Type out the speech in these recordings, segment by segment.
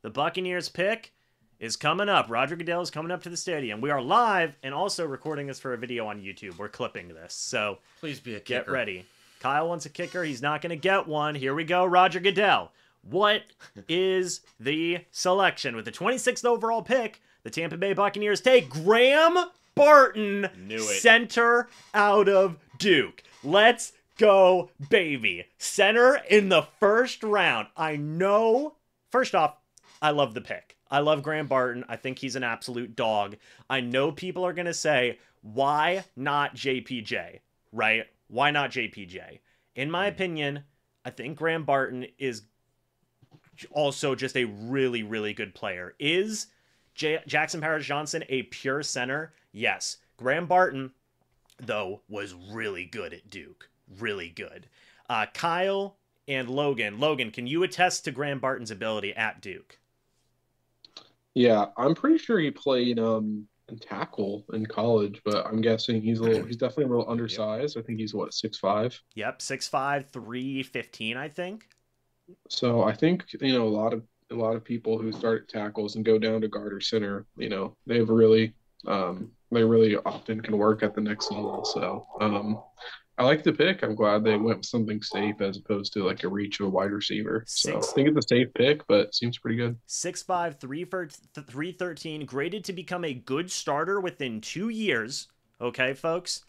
The Buccaneers pick is coming up. Roger Goodell is coming up to the stadium. We are live and also recording this for a video on YouTube. We're clipping this, so Please be a get kicker. ready. Kyle wants a kicker. He's not going to get one. Here we go, Roger Goodell. What is the selection? With the 26th overall pick, the Tampa Bay Buccaneers take Graham Barton, center out of Duke. Let's go, baby. Center in the first round. I know. First off, I love the pick. I love Graham Barton. I think he's an absolute dog. I know people are going to say, why not JPJ, right? Why not JPJ? In my opinion, I think Graham Barton is also just a really, really good player. Is Jackson Powers-Johnson a pure center? Yes. Graham Barton, though, was really good at Duke. Really good. Kyle and Logan. Logan, can you attest to Graham Barton's ability at Duke? Yeah, I'm pretty sure he played in tackle in college, but I'm guessing he's definitely a little undersized. I think he's what, 6'5". Yep, 6'5", 315, I think. So I think, a lot of people who start at tackles and go down to guard or center, they really often can work at the next level. So I like the pick. I'm glad they went with something safe as opposed to like a reach of a wide receiver. So I think it's a safe pick, but it seems pretty good. 6'5", 313, graded to become a good starter within 2 years. Okay, folks?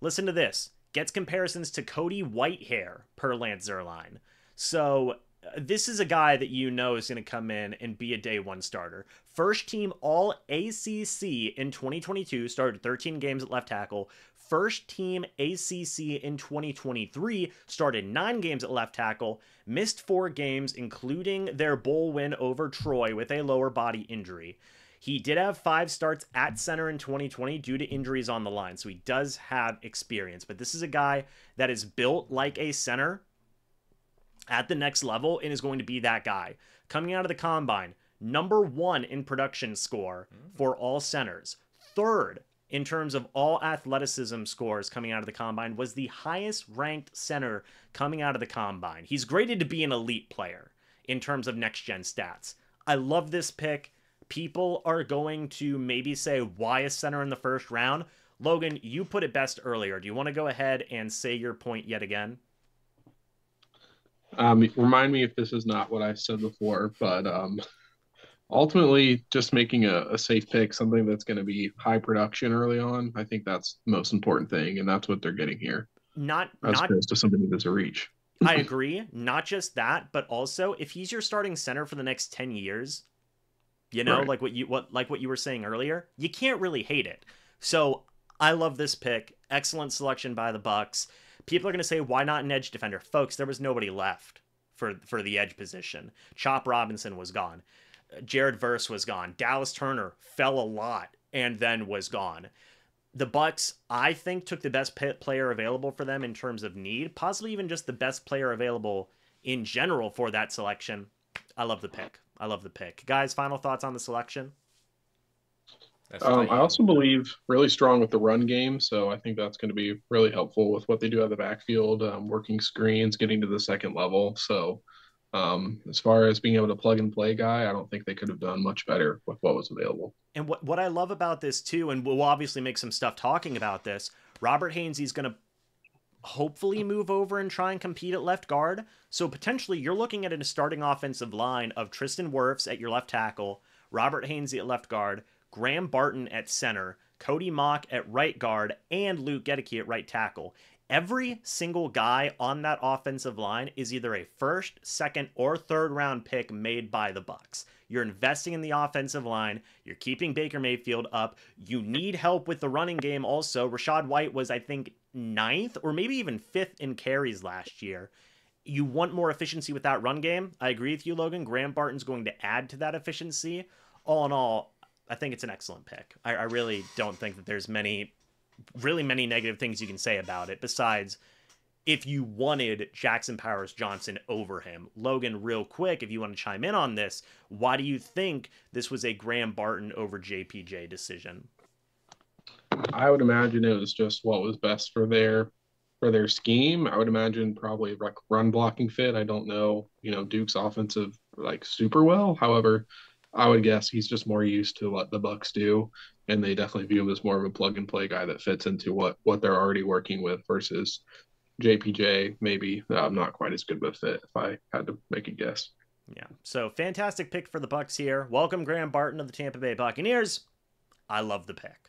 Listen to this. Gets comparisons to Cody Whitehair per Lance Zierlein. So this is a guy that you know is going to come in and be a day one starter. First team all ACC in 2022, started 13 games at left tackle. First team ACC in 2023, started 9 games at left tackle, missed 4 games, including their bowl win over Troy with a lower body injury. He did have 5 starts at center in 2020 due to injuries on the line, so he does have experience. But this is a guy that is built like a center at the next level and is going to be that guy. Coming out of the combine, number 1 in production score for all centers. 3rd in terms of all athleticism scores coming out of the combine, was the highest ranked center coming out of the combine. He's graded to be an elite player in terms of next gen stats. I love this pick. People are going to maybe say, why a center in the first round? Logan, you put it best earlier. Do you want to go ahead and say your point yet again? Remind me if this is not what I said before, but ultimately just making a safe pick, something that's going to be high production early on. I think that's the most important thing, and that's what they're getting here. Not opposed to somebody that's a reach. I agree. Not just that, but also if he's your starting center for the next 10 years, right. like what you were saying earlier, you can't really hate it. So I love this pick. Excellent selection by the Bucs. People are going to say, why not an edge defender? Folks, there was nobody left for the edge position. Chop Robinson was gone. Jared Verse was gone. Dallas Turner fell a lot and then was gone. The Bucs, I think, took the best player available for them in terms of need, possibly even just the best player available in general for that selection. I love the pick. I love the pick. Guys, final thoughts on the selection? I also believe really strong with the run game, so I think that's going to be really helpful with what they do at the backfield, working screens, getting to the second level. So as far as being able to plug and play guy, I don't think they could have done much better with what was available. And what I love about this too, and we'll obviously make some stuff talking about this, Robert Hainsey's going to hopefully move over and try and compete at left guard. So potentially you're looking at a starting offensive line of Tristan Wirfs at your left tackle, Robert Hainsey at left guard, Graham Barton at center, Cody Mock at right guard, and Luke Gedeke at right tackle. Every single guy on that offensive line is either a first, second, or third round pick made by the Bucs. You're investing in the offensive line. You're keeping Baker Mayfield up. You need help with the running game also. Rachaad White was, I think, 9th or maybe even 5th in carries last year. You want more efficiency with that run game. I agree with you, Logan. Graham Barton's going to add to that efficiency. All in all, I think it's an excellent pick. I really don't think that there's many negative things you can say about it, besides if you wanted Jackson Powers-Johnson over him. Logan, real quick, if you want to chime in on this, why do you think this was a Graham Barton over JPJ decision? I would imagine it was just what was best for their scheme. I would imagine probably run blocking fit. I don't know, Duke's offensive like super well. However, I would guess he's just more used to what the Bucs do, and they definitely view him as more of a plug and play guy that fits into what they're already working with versus JPJ. Maybe not quite as good of a fit if I had to make a guess. Yeah. So fantastic pick for the Bucs here. Welcome Graham Barton of the Tampa Bay Buccaneers. I love the pick.